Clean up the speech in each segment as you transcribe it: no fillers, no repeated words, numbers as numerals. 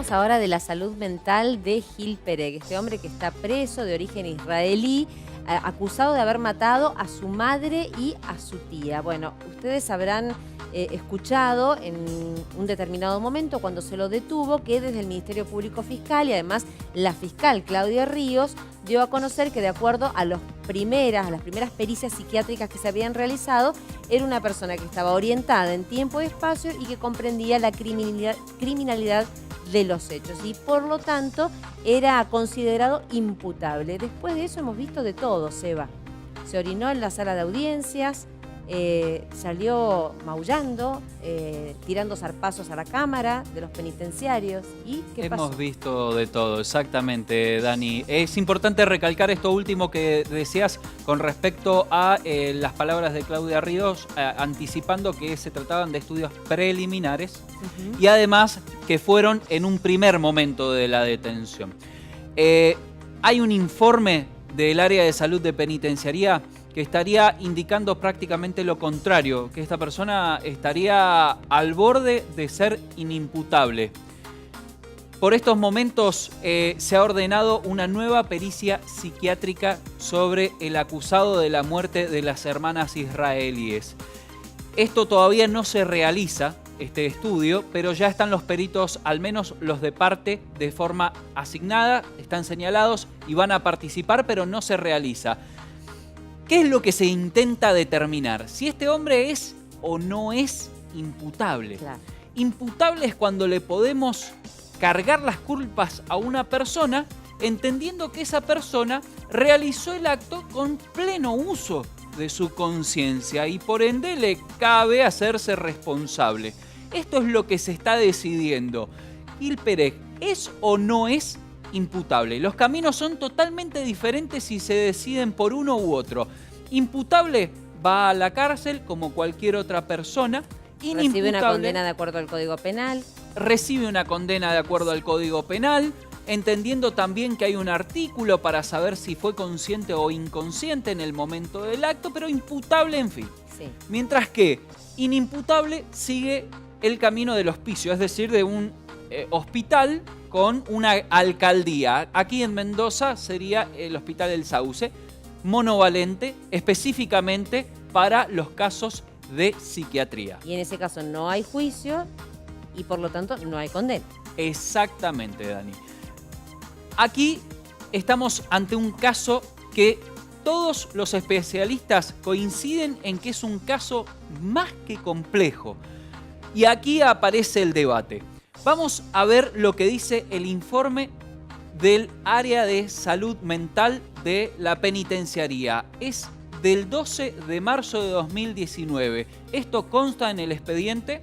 hablamos ahora de la salud mental de Gil Pereg, este hombre que está preso de origen israelí, acusado de haber matado a su madre y a su tía. Bueno, ustedes habrán escuchado en un determinado momento cuando se lo detuvo que desde el Ministerio Público Fiscal y además la fiscal Claudia Ríos dio a conocer que de acuerdo a las primeras pericias psiquiátricas que se habían realizado, era una persona que estaba orientada en tiempo y espacio y que comprendía la criminalidad de los hechos y por lo tanto era considerado imputable. Después de eso hemos visto de todo, Seba. Se orinó en la sala de audiencias, salió maullando, tirando zarpazos a la cámara de los penitenciarios. ¿Y qué pasó? Hemos visto de todo, exactamente, Dani. Es importante recalcar esto último que decías con respecto a las palabras de Claudia Ríos, anticipando que se trataban de estudios preliminares y además que fueron en un primer momento de la detención. Hay un informe del área de salud de penitenciaría que estaría indicando prácticamente lo contrario, que esta persona estaría al borde de ser inimputable. Por estos momentos se ha ordenado una nueva pericia psiquiátrica sobre el acusado de la muerte de las hermanas israelíes. Esto todavía no se realiza, este estudio, pero ya están los peritos, al menos los de parte, de forma asignada, están señalados y van a participar, pero no se realiza. ¿Qué es lo que se intenta determinar? Si este hombre es o no es imputable. Claro. Imputable es cuando le podemos cargar las culpas a una persona, entendiendo que esa persona realizó el acto con pleno uso de su conciencia y por ende le cabe hacerse responsable. Esto es lo que se está decidiendo. Gil Pereg, ¿es o no es imputable? Los caminos son totalmente diferentes si se deciden por uno u otro. Imputable va a la cárcel como cualquier otra persona. Recibe una condena de acuerdo al Código Penal. Recibe una condena de acuerdo al Código Penal, entendiendo también que hay un artículo para saber si fue consciente o inconsciente en el momento del acto, pero imputable, en fin. Sí. Mientras que inimputable sigue el camino del hospicio, es decir, de un hospital con una alcaldía. Aquí en Mendoza sería el Hospital El Sauce, monovalente, específicamente para los casos de psiquiatría. Y en ese caso no hay juicio y por lo tanto no hay condena. Exactamente, Dani. Aquí estamos ante un caso que todos los especialistas coinciden en que es un caso más que complejo. Y aquí aparece el debate. Vamos a ver lo que dice el informe del área de salud mental de la penitenciaría. Es del 12 de marzo de 2019. Esto consta en el expediente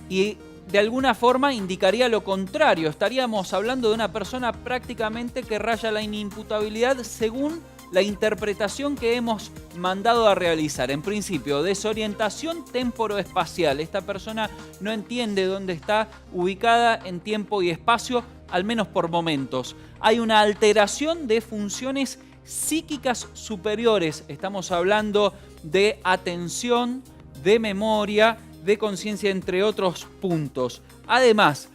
y de alguna forma indicaría lo contrario. Estaríamos hablando de una persona prácticamente que raya la inimputabilidad según la interpretación que hemos mandado a realizar. En principio, desorientación temporoespacial. Esta persona no entiende dónde está ubicada en tiempo y espacio, al menos por momentos. Hay una alteración de funciones psíquicas superiores. Estamos hablando de atención, de memoria, de conciencia, entre otros puntos. Además,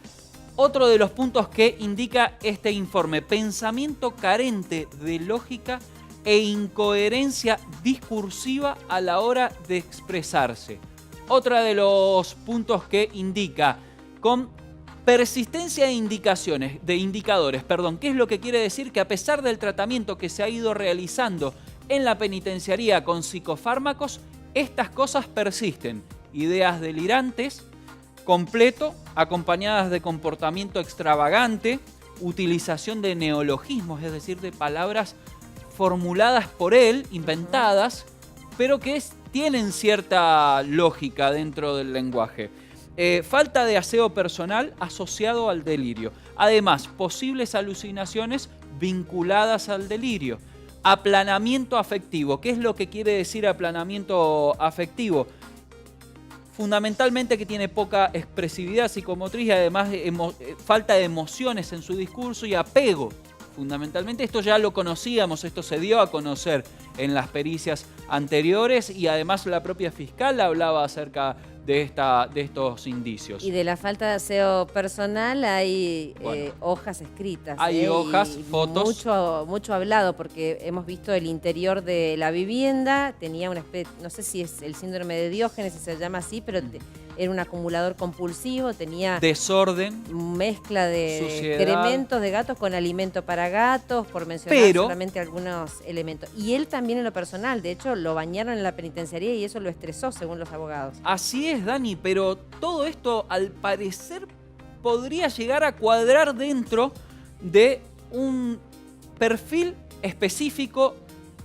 otro de los puntos que indica este informe, pensamiento carente de lógica e incoherencia discursiva a la hora de expresarse. Otro de los puntos que indica con persistencia de indicadores. ¿Qué es lo que quiere decir? Que a pesar del tratamiento que se ha ido realizando en la penitenciaría con psicofármacos, estas cosas persisten. Ideas delirantes, completo, acompañadas de comportamiento extravagante, utilización de neologismos, es decir, de palabras formuladas por él, inventadas, pero que tienen cierta lógica dentro del lenguaje. Falta de aseo personal asociado al delirio. Además, posibles alucinaciones vinculadas al delirio. Aplanamiento afectivo. ¿Qué es lo que quiere decir aplanamiento afectivo? Fundamentalmente que tiene poca expresividad psicomotriz y además falta de emociones en su discurso y apego fundamentalmente. Esto ya lo conocíamos, esto se dio a conocer en las pericias anteriores y además la propia fiscal hablaba acerca de estos indicios. Y de la falta de aseo personal hay Bueno, hojas escritas. hay hojas, y fotos. mucho hablado, porque hemos visto el interior de la vivienda, tenía una especie, no sé si es el síndrome de Diógenes, si se llama así, pero era un acumulador compulsivo, tenía Desorden, mezcla de suciedad, excrementos de gatos con alimento para gatos, por mencionar solamente algunos elementos. Y él también en lo personal, de hecho lo bañaron en la penitenciaría y eso lo estresó según los abogados. Así es, Dani, pero todo esto al parecer podría llegar a cuadrar dentro de un perfil específico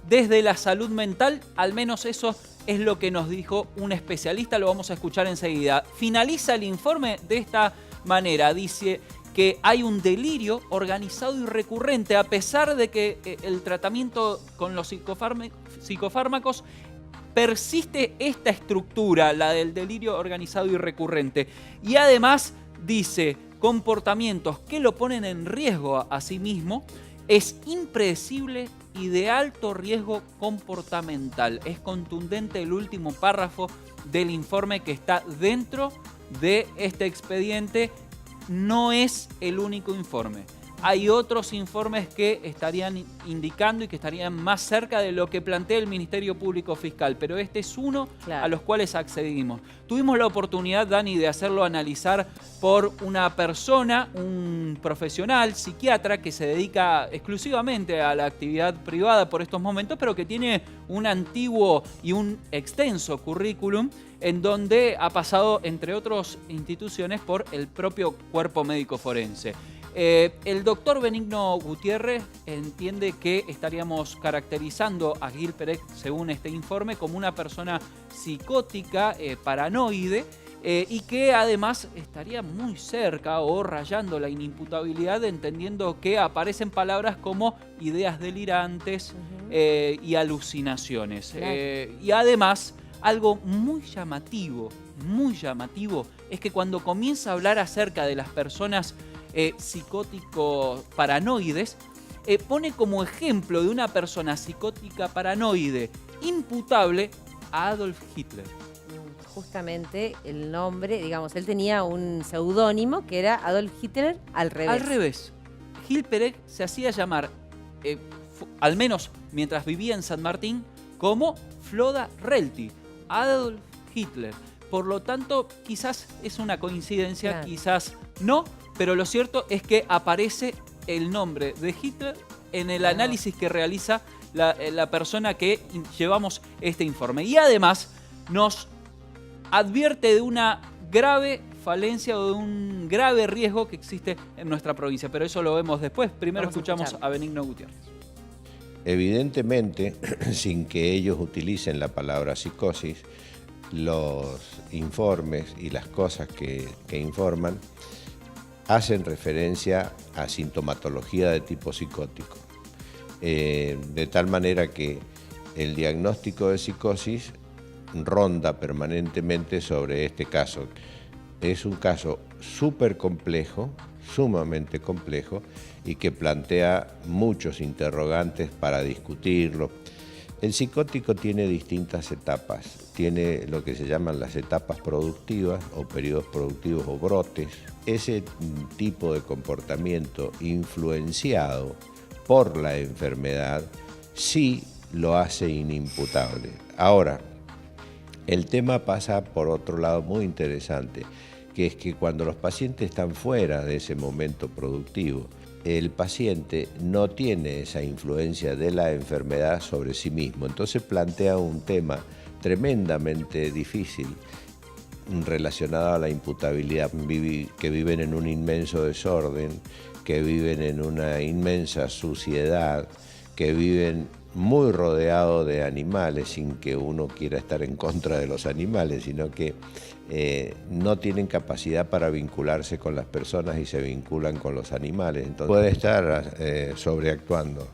desde la salud mental, al menos eso es lo que nos dijo un especialista, lo vamos a escuchar enseguida. Finaliza el informe de esta manera, dice que hay un delirio organizado y recurrente, a pesar de que el tratamiento con los psicofármacos persiste esta estructura, la del delirio organizado y recurrente. Y además dice comportamientos que lo ponen en riesgo a sí mismo, es impredecible y de alto riesgo comportamental. Es contundente el último párrafo del informe que está dentro de este expediente. No es el único informe. Hay otros informes que estarían indicando y que estarían más cerca de lo que plantea el Ministerio Público Fiscal, pero este es uno a los cuales accedimos. Tuvimos la oportunidad, Dani, de hacerlo analizar por una persona, un profesional, psiquiatra, que se dedica exclusivamente a la actividad privada por estos momentos, pero que tiene un antiguo y un extenso currículum en donde ha pasado, entre otras instituciones, por el propio cuerpo médico forense. El doctor Benigno Gutiérrez entiende que estaríamos caracterizando a Gil Pérez, según este informe, como una persona psicótica, paranoide, y que además estaría muy cerca o rayando la inimputabilidad, entendiendo que aparecen palabras como ideas delirantes y alucinaciones. Claro. Y además, algo muy llamativo, es que cuando comienza a hablar acerca de las personas psicóticos paranoides, pone como ejemplo de una persona psicótica paranoide imputable a Adolf Hitler. Justamente el nombre, digamos, él tenía un seudónimo que era Adolf Hitler al revés. Al revés. Gil Pérez se hacía llamar, al menos mientras vivía en San Martín, como Floda Relti, Adolf Hitler. Por lo tanto, quizás es una coincidencia, claro, quizás no, pero lo cierto es que aparece el nombre de Hitler en el análisis que realiza la persona que llevamos este informe. Y además nos advierte de una grave falencia o de un grave riesgo que existe en nuestra provincia. Pero eso lo vemos después. Primero escuchamos a Benigno Gutiérrez. Evidentemente, sin que ellos utilicen la palabra psicosis, los informes y las cosas que informan hacen referencia a sintomatología de tipo psicótico. De tal manera que el diagnóstico de psicosis ronda permanentemente sobre este caso. Es un caso súper complejo, sumamente complejo, y que plantea muchos interrogantes para discutirlo. El psicótico tiene distintas etapas. Tiene lo que se llaman las etapas productivas o periodos productivos o brotes. Ese tipo de comportamiento influenciado por la enfermedad sí lo hace inimputable. Ahora, el tema pasa por otro lado muy interesante, que es que cuando los pacientes están fuera de ese momento productivo, el paciente no tiene esa influencia de la enfermedad sobre sí mismo. Entonces plantea un tema tremendamente difícil relacionado a la imputabilidad, que viven en un inmenso desorden, que viven en una inmensa suciedad, que viven muy rodeado de animales, sin que uno quiera estar en contra de los animales, sino que no tienen capacidad para vincularse con las personas y se vinculan con los animales. Entonces puede estar sobreactuando,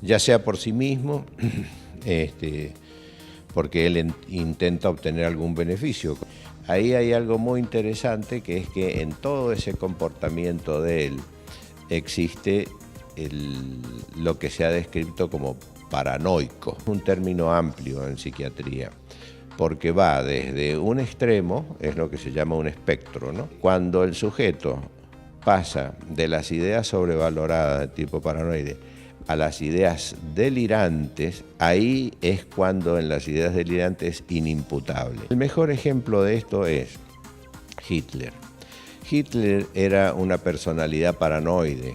ya sea por sí mismo, porque él intenta obtener algún beneficio. Ahí hay algo muy interesante, que es que en todo ese comportamiento de él existe lo que se ha descrito como paranoico. Un término amplio en psiquiatría, porque va desde un extremo, es lo que se llama un espectro, ¿no? Cuando el sujeto pasa de las ideas sobrevaloradas de tipo paranoide a las ideas delirantes, ahí es cuando en las ideas delirantes es inimputable. El mejor ejemplo de esto es Hitler. Hitler era una personalidad paranoide,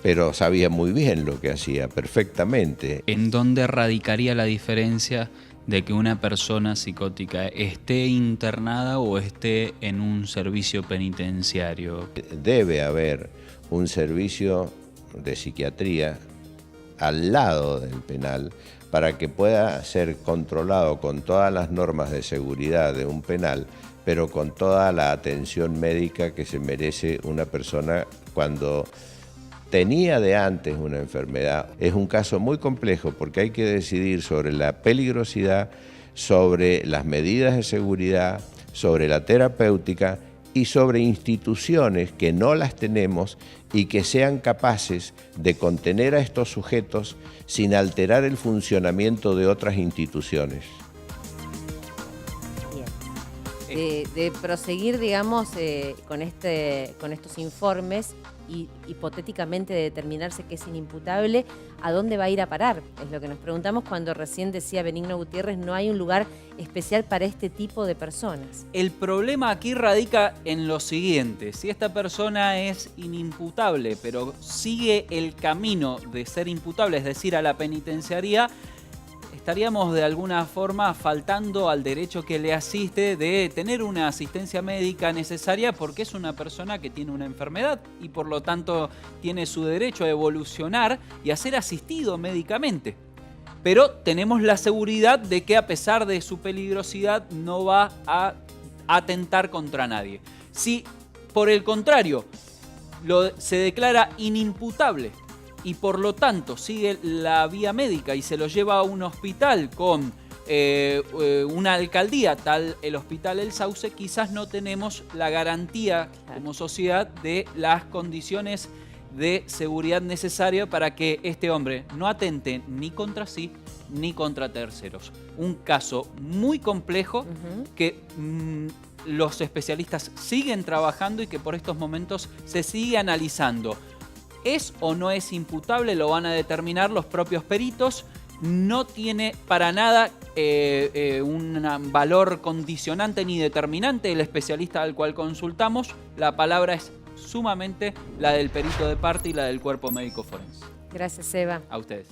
pero sabía muy bien lo que hacía, perfectamente. ¿En dónde radicaría la diferencia de que una persona psicótica esté internada o esté en un servicio penitenciario? Debe haber un servicio de psiquiatría al lado del penal para que pueda ser controlado con todas las normas de seguridad de un penal, pero con toda la atención médica que se merece una persona cuando tenía de antes una enfermedad. Es un caso muy complejo porque hay que decidir sobre la peligrosidad, sobre las medidas de seguridad, sobre la terapéutica y sobre instituciones que no las tenemos y que sean capaces de contener a estos sujetos sin alterar el funcionamiento de otras instituciones. De proseguir, digamos, con estos informes y hipotéticamente de determinarse que es inimputable, ¿a dónde va a ir a parar? Es lo que nos preguntamos cuando recién decía Benigno Gutiérrez, no hay un lugar especial para este tipo de personas. El problema aquí radica en lo siguiente: si esta persona es inimputable, pero sigue el camino de ser imputable, es decir, a la penitenciaría, estaríamos de alguna forma faltando al derecho que le asiste de tener una asistencia médica necesaria, porque es una persona que tiene una enfermedad y por lo tanto tiene su derecho a evolucionar y a ser asistido médicamente. Pero tenemos la seguridad de que a pesar de su peligrosidad no va a atentar contra nadie. Si por el contrario se declara inimputable y por lo tanto sigue la vía médica y se lo lleva a un hospital con una alcaldía, tal el Hospital El Sauce, quizás no tenemos la garantía como sociedad de las condiciones de seguridad necesaria para que este hombre no atente ni contra sí ni contra terceros. Un caso muy complejo que los especialistas siguen trabajando y que por estos momentos se sigue analizando. ¿Es o no es imputable? Lo van a determinar los propios peritos. No tiene para nada un valor condicionante ni determinante el especialista al cual consultamos. La palabra es sumamente la del perito de parte y la del cuerpo médico forense. Gracias, Eva. A ustedes.